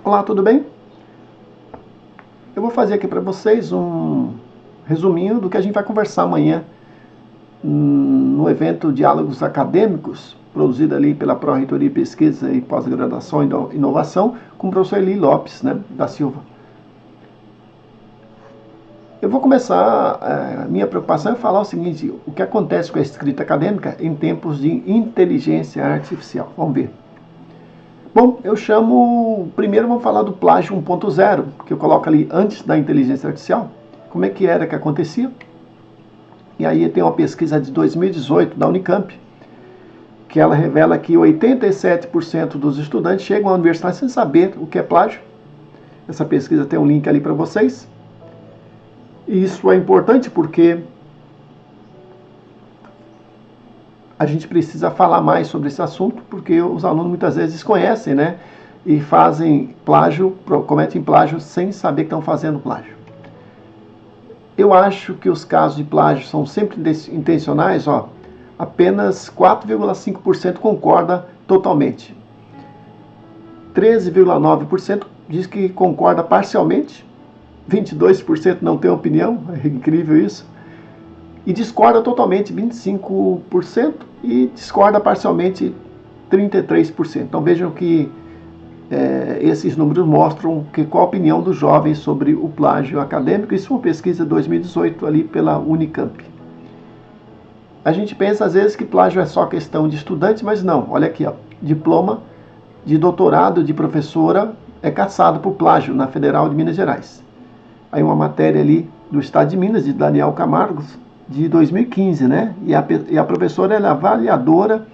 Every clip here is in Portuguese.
Olá, tudo bem? Eu vou fazer aqui para vocês um resuminho do que a gente vai conversar amanhã no evento Diálogos Acadêmicos, produzido ali pela Pró-Reitoria de Pesquisa e Pós-Graduação e Inovação, com o professor Eli Lopes, da Silva. Eu vou começar, minha preocupação é falar o seguinte: o que acontece com a escrita acadêmica em tempos de inteligência artificial. Vamos ver. Bom, primeiro vamos falar do plágio 1.0, que eu coloco ali antes da inteligência artificial. Como é que era que acontecia? E aí tem uma pesquisa de 2018 da Unicamp, que ela revela que 87% dos estudantes chegam à universidade sem saber o que é plágio. Essa pesquisa tem um link ali para vocês. E isso é importante porque a gente precisa falar mais sobre esse assunto, porque os alunos muitas vezes desconhecem, e fazem plágio, cometem plágio sem saber que estão fazendo plágio. Eu acho que os casos de plágio são sempre intencionais, apenas 4,5% concorda totalmente. 13,9% diz que concorda parcialmente, 22% não tem opinião, é incrível isso. E discorda totalmente 25% e discorda parcialmente 33%. Então vejam que esses números mostram qual a opinião dos jovens sobre o plágio acadêmico. Isso é uma pesquisa de 2018 ali pela Unicamp. A gente pensa às vezes que plágio é só questão de estudantes, mas não. Olha aqui, diploma de doutorado de professora é cassado por plágio na Federal de Minas Gerais. Aí uma matéria ali do Estado de Minas, de Daniel Camargo, de 2015, E a professora é avaliadora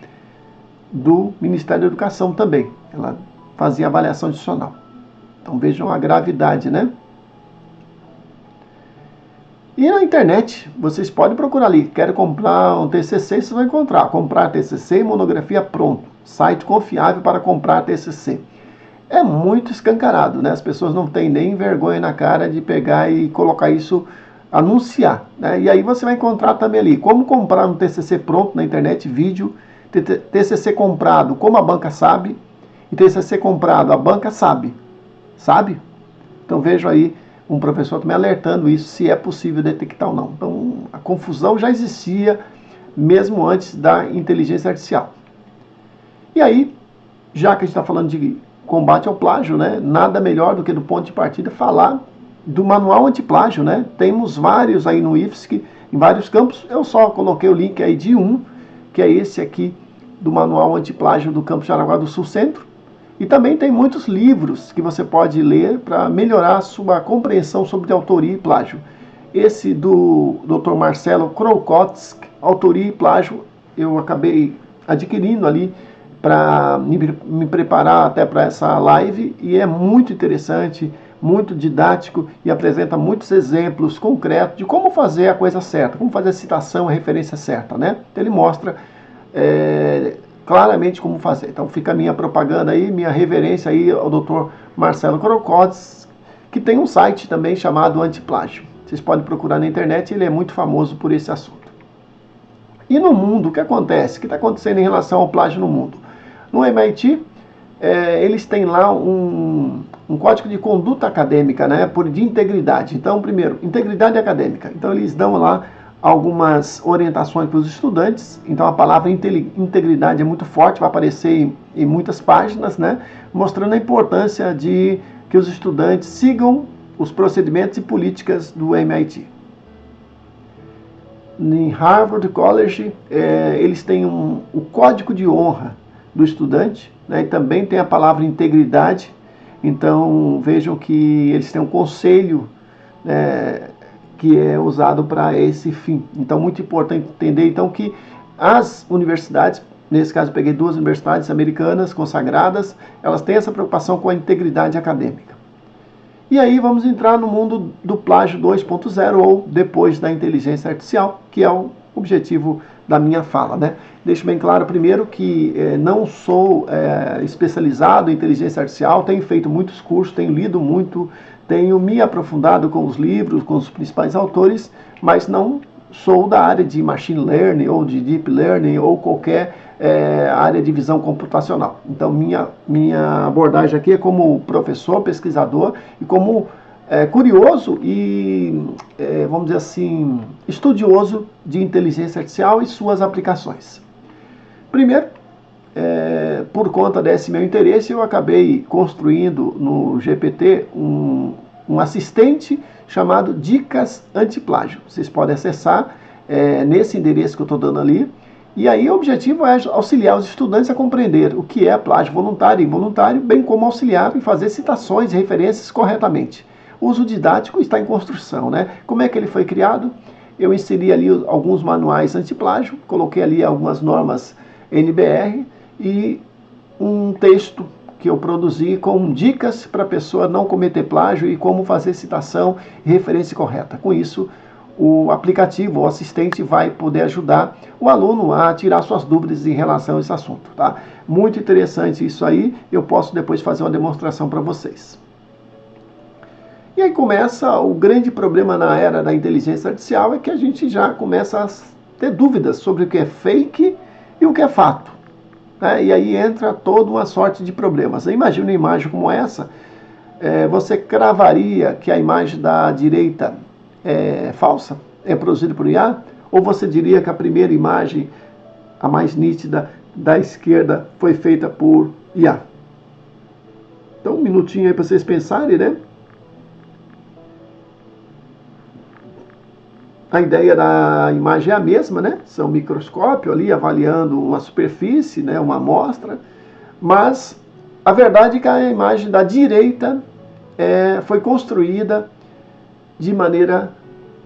do Ministério da Educação também. Ela fazia avaliação adicional. Então vejam a gravidade, E na internet, vocês podem procurar ali. Quero comprar um TCC, você vai encontrar. Comprar TCC e monografia pronto. Site confiável para comprar TCC. É muito escancarado, As pessoas não têm nem vergonha na cara de pegar e colocar isso, anunciar, E aí você vai encontrar também ali como comprar um TCC pronto na internet, vídeo, TCC comprado, como a banca sabe, e TCC comprado, a banca sabe? Então vejo aí um professor também alertando isso, se é possível detectar ou não. Então a confusão já existia mesmo antes da inteligência artificial. E aí, já que a gente está falando de combate ao plágio, nada melhor do que do ponto de partida falar do manual antiplágio, Temos vários aí no IFSC, em vários campos. Eu só coloquei o link aí de um, que é esse aqui do manual antiplágio do campus Jaraguá do Sul Centro. E também tem muitos livros que você pode ler para melhorar a sua compreensão sobre autoria e plágio. Esse do Dr. Marcelo Krokotsk, Autoria e Plágio, eu acabei adquirindo ali para me preparar até para essa live, e é muito interessante, muito didático e apresenta muitos exemplos concretos de como fazer a coisa certa, como fazer a citação, a referência certa, Então ele mostra claramente como fazer. Então fica a minha propaganda aí, minha reverência aí ao Dr. Marcelo Krokotsk, que tem um site também chamado Antiplágio. Vocês podem procurar na internet, ele é muito famoso por esse assunto. E no mundo, o que acontece? O que está acontecendo em relação ao plágio no mundo? No MIT, eles têm lá um código de conduta acadêmica, de integridade. Então, primeiro, integridade acadêmica. Então, eles dão lá algumas orientações para os estudantes. Então, a palavra integridade é muito forte, vai aparecer em muitas páginas, mostrando a importância de que os estudantes sigam os procedimentos e políticas do MIT. Em Harvard College, eles têm o código de honra do estudante, e também tem a palavra integridade. Então vejam que eles têm um conselho que é usado para esse fim. Então muito importante entender então que as universidades, nesse caso eu peguei 2 universidades americanas consagradas, elas têm essa preocupação com a integridade acadêmica. E aí vamos entrar no mundo do plágio 2.0, ou depois da inteligência artificial, que é o objetivo da minha fala, Deixo bem claro primeiro que não sou especializado em inteligência artificial, tenho feito muitos cursos, tenho lido muito, tenho me aprofundado com os livros, com os principais autores, mas não sou da área de Machine Learning ou de Deep Learning ou qualquer área de visão computacional. Então, minha abordagem aqui é como professor, pesquisador e como curioso e, vamos dizer assim, estudioso de inteligência artificial e suas aplicações. Primeiro, por conta desse meu interesse, eu acabei construindo no GPT um assistente chamado Dicas Antiplágio. Vocês podem acessar nesse endereço que eu estou dando ali. E aí o objetivo é auxiliar os estudantes a compreender o que é plágio voluntário e involuntário, bem como auxiliar em fazer citações e referências corretamente. O uso didático está em construção, né? Como é que ele foi criado? Eu inseri ali alguns manuais antiplágio, coloquei ali algumas normas NBR e um texto que eu produzi com dicas para a pessoa não cometer plágio e como fazer citação e referência correta. Com isso, o aplicativo, o assistente, vai poder ajudar o aluno a tirar suas dúvidas em relação a esse assunto. Tá? Muito interessante isso aí, eu posso depois fazer uma demonstração para vocês. E aí começa o grande problema na era da inteligência artificial, é que a gente já começa a ter dúvidas sobre o que é fake e o que é fato. E aí entra toda uma sorte de problemas. Imagina uma imagem como essa, você cravaria que a imagem da direita é falsa, é produzida por IA? Ou você diria que a primeira imagem, a mais nítida, da esquerda, foi feita por IA? Então, um minutinho aí para vocês pensarem, né? A ideia da imagem é a mesma, né? São um microscópio ali avaliando uma superfície, né? Uma amostra, mas a verdade é que a imagem da direita foi construída de maneira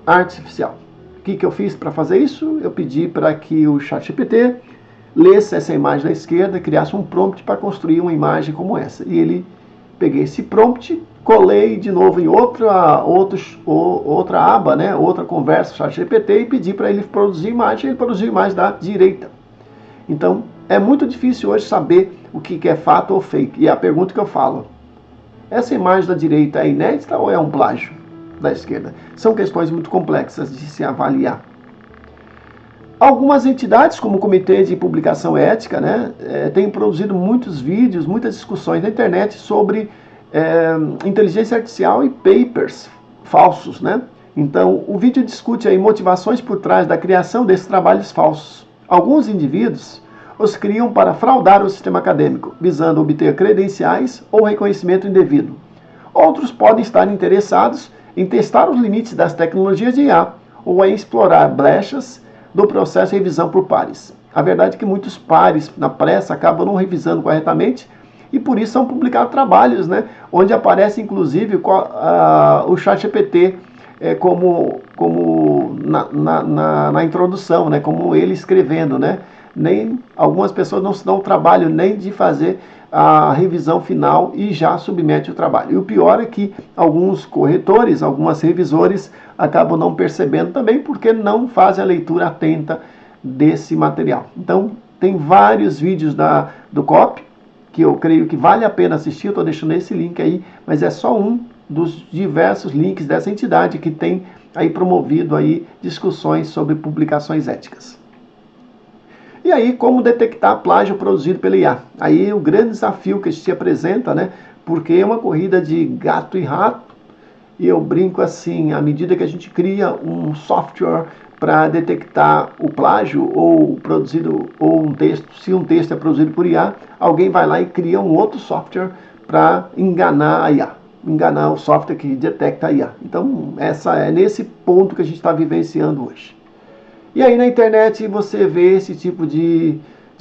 artificial. O que eu fiz para fazer isso? Eu pedi para que o ChatGPT lesse essa imagem da esquerda e criasse um prompt para construir uma imagem como essa. E ele peguei esse prompt, colei de novo em outra aba, né, outra conversa ChatGPT e pedi para ele produzir imagem, ele produziu imagem da direita. Então, é muito difícil hoje saber o que é fato ou fake. E é a pergunta que eu falo: essa imagem da direita é inédita ou é um plágio da esquerda? São questões muito complexas de se avaliar. Algumas entidades, como o Comitê de Publicação Ética, né, têm produzido muitos vídeos, muitas discussões na internet sobre inteligência artificial e papers falsos, né? Então, o vídeo discute aí motivações por trás da criação desses trabalhos falsos. Alguns indivíduos os criam para fraudar o sistema acadêmico, visando obter credenciais ou reconhecimento indevido. Outros podem estar interessados em testar os limites das tecnologias de IA ou em explorar brechas do processo de revisão por pares. A verdade é que muitos pares, na pressa, acabam não revisando corretamente e por isso são publicados trabalhos, né, onde aparece inclusive o ChatGPT como na introdução, né, como ele escrevendo, né. Algumas pessoas não se dão o trabalho nem de fazer a revisão final e já submete o trabalho. E o pior é que alguns corretores, alguns revisores acabam não percebendo também porque não fazem a leitura atenta desse material. Então, tem vários vídeos do COP que eu creio que vale a pena assistir, eu estou deixando esse link aí, mas é só um dos diversos links dessa entidade que tem aí promovido aí discussões sobre publicações éticas. E aí, como detectar plágio produzido pela IA? Aí o grande desafio que a gente apresenta, né? Porque é uma corrida de gato e rato, e eu brinco assim, à medida que a gente cria um software para detectar o plágio ou um texto, se um texto é produzido por IA, alguém vai lá e cria um outro software para enganar a IA, enganar o software que detecta a IA. Então, é nesse ponto que a gente está vivenciando hoje. E aí na internet você vê esse tipo de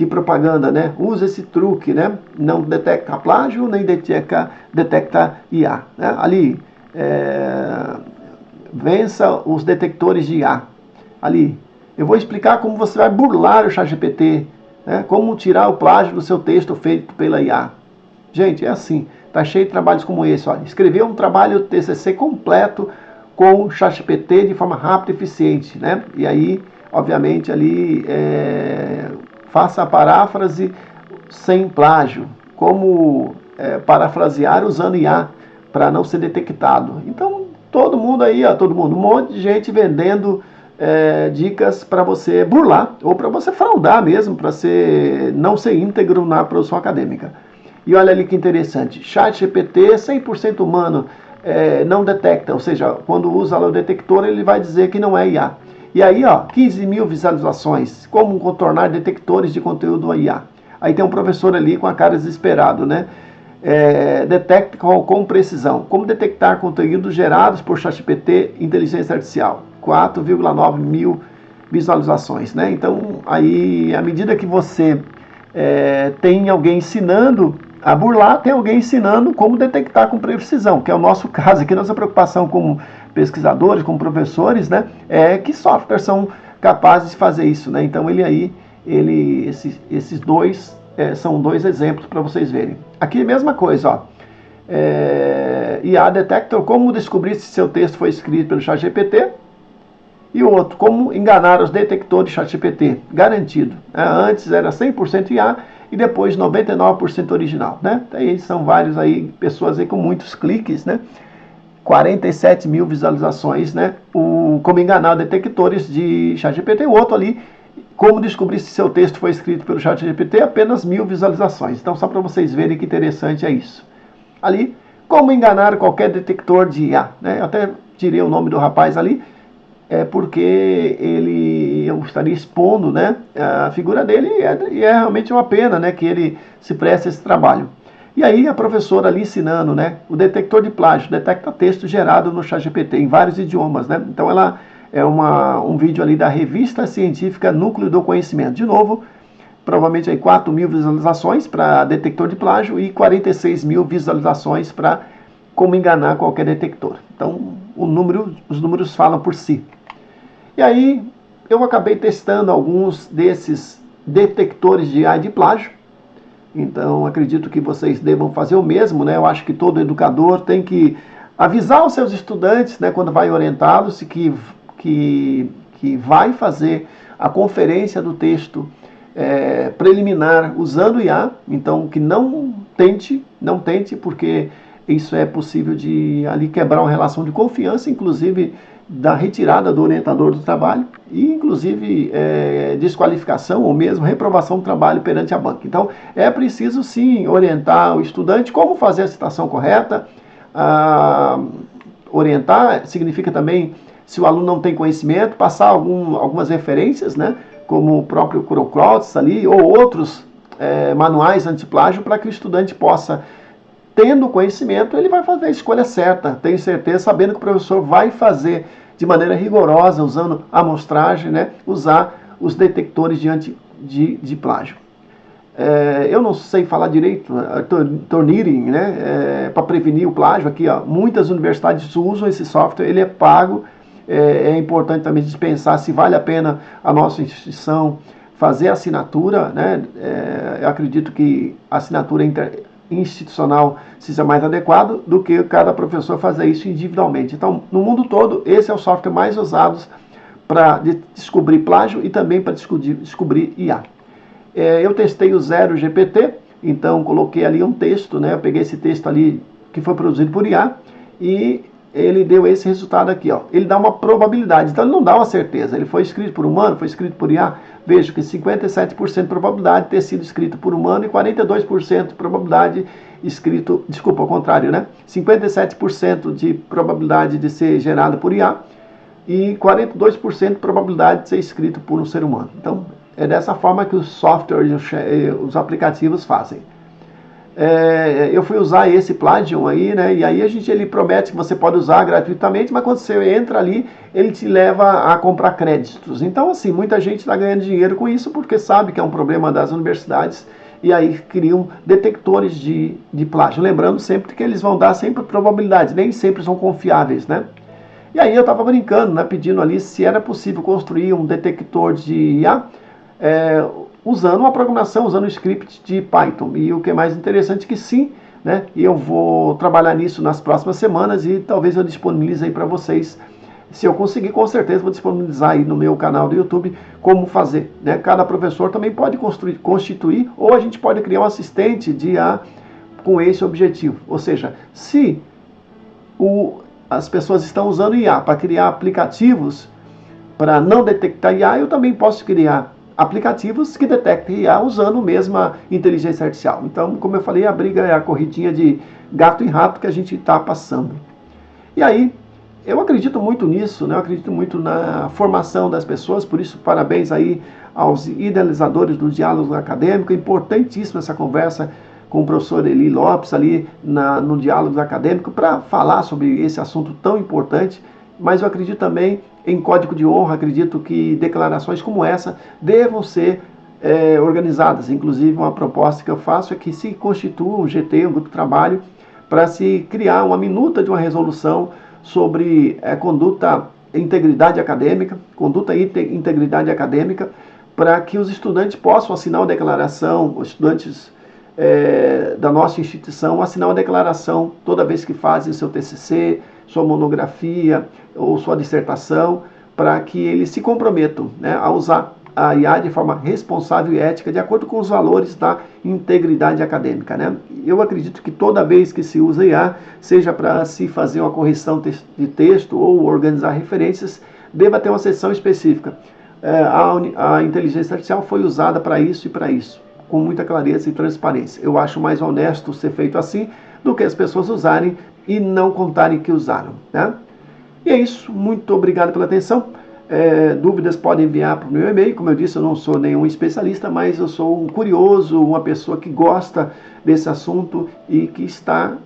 propaganda, né? Usa esse truque, né? Não detecta plágio, nem detecta IA. Né? Ali, vença os detectores de IA. Ali, eu vou explicar como você vai burlar o ChatGPT, né? Como tirar o plágio do seu texto feito pela IA. Gente, é assim, tá cheio de trabalhos como esse. Olha, escrever um trabalho TCC completo com o ChatGPT de forma rápida e eficiente, né? E aí, obviamente, ali faça a paráfrase sem plágio, como parafrasear usando IA para não ser detectado. Então, todo mundo aí, um monte de gente vendendo dicas para você burlar ou para você fraudar mesmo, para não ser íntegro na produção acadêmica. E olha ali que interessante, ChatGPT 100% humano não detecta, ou seja, quando usa lá o detector ele vai dizer que não é IA. E aí, ó, 15 mil visualizações, como contornar detectores de conteúdo IA. Aí tem um professor ali com a cara desesperado, né? Detecta com precisão. Como detectar conteúdos gerados por ChatGPT inteligência artificial. 4,9 mil visualizações, né? Então, aí, à medida que você tem alguém ensinando a burlar, tem alguém ensinando como detectar com precisão, que é o nosso caso aqui. Nossa preocupação como pesquisadores, como professores, né, é que softwares são capazes de fazer isso, né? Então esses dois são dois exemplos para vocês verem. Aqui mesma coisa, ó. IA Detector, como descobrir se seu texto foi escrito pelo ChatGPT. E o outro, como enganar os detectores ChatGPT, garantido. Antes era 100% IA e depois 99% original, né? Aí são vários aí, pessoas aí com muitos cliques, né? 47 mil visualizações, né? Como enganar detectores de ChatGPT. O outro ali, como descobrir se seu texto foi escrito pelo ChatGPT, apenas 1000 visualizações. Então, só para vocês verem que interessante é isso. Ali, como enganar qualquer detector de IA, né? Eu até tirei o nome do rapaz ali, porque eu estaria expondo, né, a figura dele e é realmente uma pena, né, que ele se preste a esse trabalho. E aí a professora ali ensinando, né, o detector de plágio, detecta texto gerado no ChatGPT em vários idiomas, né? Então ela um vídeo ali da revista científica Núcleo do Conhecimento. De novo, provavelmente aí 4 mil visualizações para detector de plágio e 46 mil visualizações para como enganar qualquer detector. Então os números falam por si. E aí eu acabei testando alguns desses detectores de AI de plágio. Então acredito que vocês devam fazer o mesmo, né? Eu acho que todo educador tem que avisar os seus estudantes, né, quando vai orientá-los, que vai fazer a conferência do texto preliminar usando IA. Então que não tente, porque isso é possível de ali quebrar uma relação de confiança, inclusive da retirada do orientador do trabalho e, inclusive, desqualificação ou mesmo reprovação do trabalho perante a banca. Então, é preciso, sim, orientar o estudante como fazer a citação correta. Orientar significa também, se o aluno não tem conhecimento, passar algumas referências, né, como o próprio Crowclots ali, ou outros manuais antiplágio, para que o estudante possa, tendo conhecimento, ele vai fazer a escolha certa, tenho certeza, sabendo que o professor vai fazer de maneira rigorosa, usando a amostragem, né, usar os detectores de plágio. Eu não sei falar direito, Tornirring, né, para prevenir o plágio aqui, ó, muitas universidades usam esse software, ele é pago, é importante também dispensar se vale a pena a nossa instituição fazer a assinatura, né, eu acredito que a assinatura institucional seja mais adequado do que cada professor fazer isso individualmente. Então, no mundo todo, esse é o software mais usado para descobrir plágio e também para descobrir IA. Eu testei o Zero GPT, então coloquei ali um texto, né? Eu peguei esse texto ali que foi produzido por IA e ele deu esse resultado aqui, ó. Ele dá uma probabilidade, então ele não dá uma certeza. Ele foi escrito por humano, foi escrito por IA. Vejo que 57% de probabilidade de ter sido escrito por humano e 42% de probabilidade escrito, desculpa, ao contrário, né? 57% de probabilidade de ser gerado por IA e 42% de probabilidade de ser escrito por um ser humano. Então, é dessa forma que os softwares, os aplicativos fazem. Eu fui usar esse Plagium aí, né? E aí ele promete que você pode usar gratuitamente, mas quando você entra ali, ele te leva a comprar créditos. Então, assim, muita gente está ganhando dinheiro com isso porque sabe que é um problema das universidades e aí criam detectores de plágio. Lembrando sempre que eles vão dar sempre probabilidades, nem sempre são confiáveis, né? E aí eu estava brincando, né, pedindo ali se era possível construir um detector de IA usando uma programação, usando um script de Python. E o que é mais interessante é que sim, né, e eu vou trabalhar nisso nas próximas semanas e talvez eu disponibilize aí para vocês. Se eu conseguir, com certeza vou disponibilizar aí no meu canal do YouTube como fazer, né? Cada professor também pode constituir ou a gente pode criar um assistente de IA com esse objetivo. Ou seja, se as pessoas estão usando IA para criar aplicativos, para não detectar IA, eu também posso criar aplicativos que detectem IA usando a mesma inteligência artificial. Então, como eu falei, a briga é a corridinha de gato e rato que a gente está passando. E aí, eu acredito muito nisso, né? Eu acredito muito na formação das pessoas, por isso parabéns aí aos idealizadores do diálogo acadêmico. É importantíssima essa conversa com o professor Eli Lopes ali no diálogo acadêmico para falar sobre esse assunto tão importante, mas eu acredito também em código de honra, acredito que declarações como essa devam ser organizadas. Inclusive, uma proposta que eu faço é que se constitua um GT, um grupo de trabalho, para se criar uma minuta de uma resolução sobre conduta e integridade acadêmica, para que os estudantes possam assinar uma declaração, os estudantes da nossa instituição assinar uma declaração toda vez que fazem seu TCC, sua monografia ou sua dissertação, para que eles se comprometam, né, a usar a IA de forma responsável e ética, de acordo com os valores da integridade acadêmica, né? Eu acredito que toda vez que se usa IA, seja para se fazer uma correção de texto ou organizar referências, deva ter uma seção específica. A inteligência artificial foi usada para isso e para isso, com muita clareza e transparência. Eu acho mais honesto ser feito assim do que as pessoas usarem e não contarem que usaram, né? E é isso, muito obrigado pela atenção. Dúvidas podem enviar para o meu e-mail. Como eu disse, eu não sou nenhum especialista, mas eu sou um curioso, uma pessoa que gosta desse assunto e que está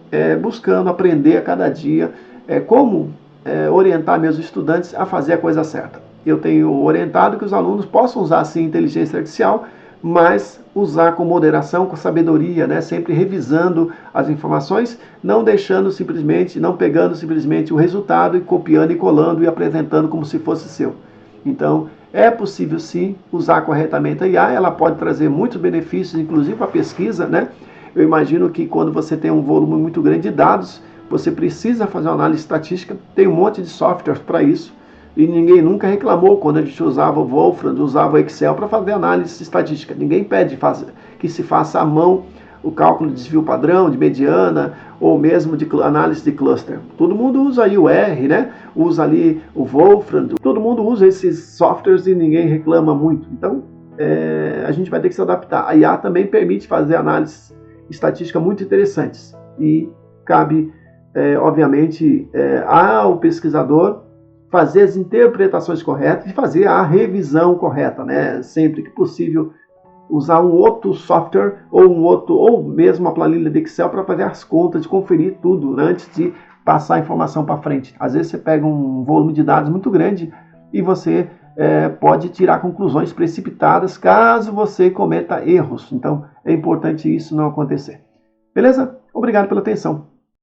buscando aprender a cada dia como orientar meus estudantes a fazer a coisa certa. Eu tenho orientado que os alunos possam usar sim inteligência artificial, mas usar com moderação, com sabedoria, né? Sempre revisando as informações, não deixando simplesmente, não pegando simplesmente o resultado e copiando e colando e apresentando como se fosse seu. Então, é possível sim usar corretamente a IA, ela pode trazer muitos benefícios, inclusive para a pesquisa, né? Eu imagino que quando você tem um volume muito grande de dados, você precisa fazer uma análise estatística, tem um monte de softwares para isso. E ninguém nunca reclamou quando a gente usava o Wolfram, usava o Excel para fazer análise estatística. Ninguém pede que se faça à mão o cálculo de desvio padrão, de mediana, ou mesmo de análise de cluster. Todo mundo usa aí o R, né? Usa ali o Wolfram, todo mundo usa esses softwares e ninguém reclama muito. Então, a gente vai ter que se adaptar. A IA também permite fazer análises estatísticas muito interessantes. E cabe, obviamente, ao pesquisador fazer as interpretações corretas e fazer a revisão correta, né? Sempre que possível, usar um outro software ou mesmo uma planilha de Excel para fazer as contas, de conferir tudo antes de passar a informação para frente. Às vezes você pega um volume de dados muito grande e você pode tirar conclusões precipitadas caso você cometa erros. Então, é importante isso não acontecer. Beleza? Obrigado pela atenção.